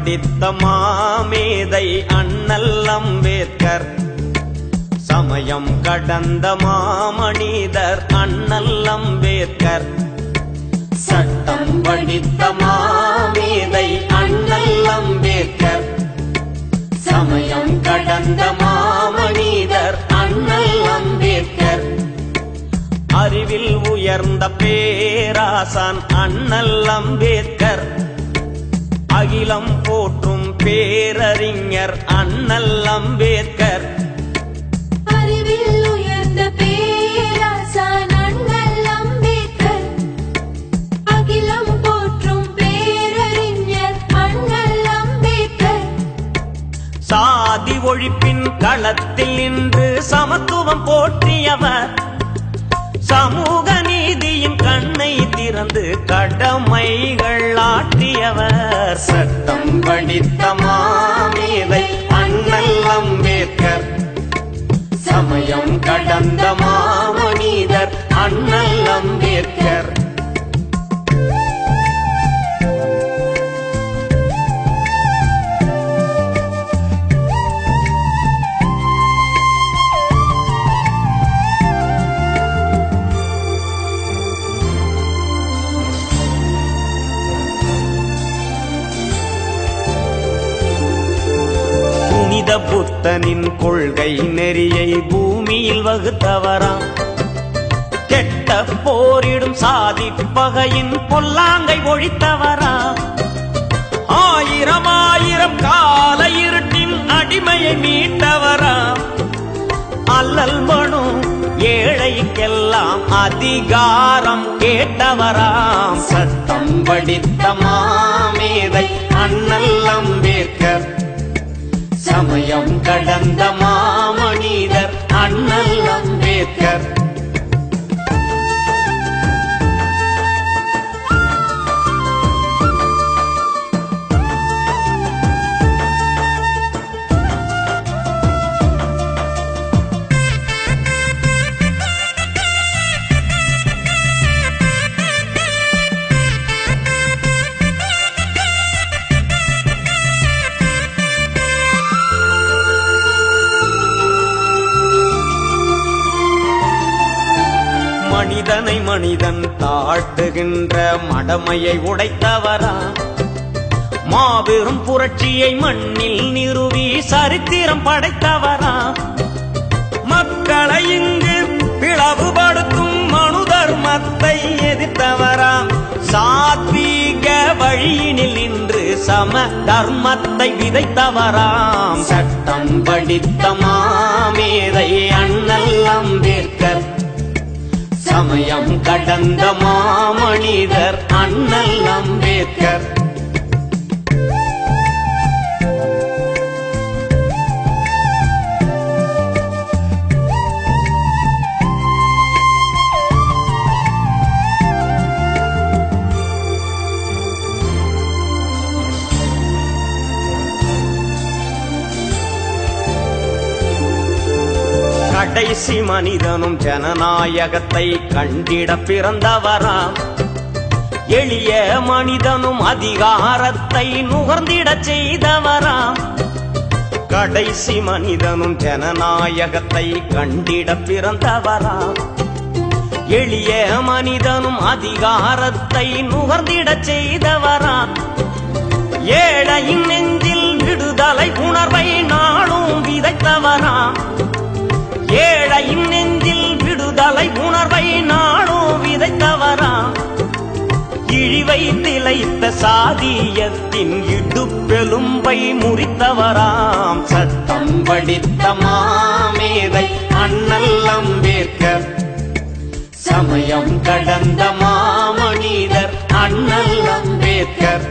படித்த மாமேதை அண்ணல் அம்பேத்கர். சமயம் கடந்த மாமனிதர் அண்ணல் அம்பேத்கர். சட்டம் படித்த மாமேதை அண்ணல் அம்பேத்கர். சமயம் கடந்த மாமனிதர் அண்ணல் அம்பேத்கர். அறிவில் உயர்ந்த பேராசான் அண்ணல் அம்பேத்கர். அகிலம் போற்றும் பேரறிஞர் அண்ணல் அம்பேத்கர். அறிவில் உயர்ந்த பேராசான் அண்ணல் அம்பேத்கர். அகிலம் போற்றும் பேரறிஞர் அண்ணல் அம்பேத்கர். சாதி ஒழிப்பின் களத்தில் நின்று சமத்துவம் போற்றியவர். சமூக நீதியின் கண்ணை திறந்து கடமைகள் ஆற்றியவர். சட்டம் படித்த மாமேதை அண்ணல் அம்பேத்கர். சமயம் கடந்த மாமனிதர் அண்ணல் அம்பேத்கர். புனித புத்தனின் கொள்கை நெறியை பூமியில் வகுத்தவராம். கெட்ட போரிடும் சாதி பகையின் பொல்லாங்கை ஒழித்தவராம். ஆயிரம் ஆயிரம் கால இருட்டின் அடிமையை மீட்டவராம். அல்லல் மனும் ஏழைக்கெல்லாம் அதிகாரம் கேட்டவராம். சட்டம் படித்த மாமேதை அண்ணல் அம்பேத்கர். சமயம் கடந்த மாமனிதர் அண்ணல் அம்பேத்கர். மனிதனை மனிதன் தாழ்த்துகின்ற மடமையை உடைத்தவரா. மாபெரும் புரட்சியை மண்ணில் நிறுவி சரித்திரம் படைத்தவரா. மக்களை இங்கு பிளவுபடுத்தும் மனு தர்மத்தை எதிர்த்தவரா. சாத்வீக வழியினில் நின்று சம தர்மத்தை விதைத்தவராம். சட்டம் படித்த மாமேதை அண்ணல் அம்பேத்கர். சமயம் கடந்த மாமனிதர் அண்ணல் அம்பேத்கர். கடைசி மனிதனும் ஜனநாயகத்தை கண்டிட பிறந்தவராம். எளிய மனிதனும் அதிகாரத்தை நுகர்ந்திட செய்தவராம். கடைசி மனிதனும் ஜனநாயகத்தை கண்டிட பிறந்தவராம். எளிய மனிதனும் அதிகாரத்தை நுகர்ந்திட செய்தவராம். ஏழையின் நெஞ்சில் விடுதலை உணர்வை நாளும் விதைத்தவராம். ஏழையின் நெஞ்சில் விடுதலை உணர்வை நாளும் விதைத்தவராம். இழிவை திளைத்த சாதியத்தின் இடுப்பெலும்பை முறித்தவராம். சட்டம் படித்த மாமேதை அண்ணல் அம்பேத்கர். சமயம் கடந்த மாமனிதர் அண்ணல் அம்பேத்கர்.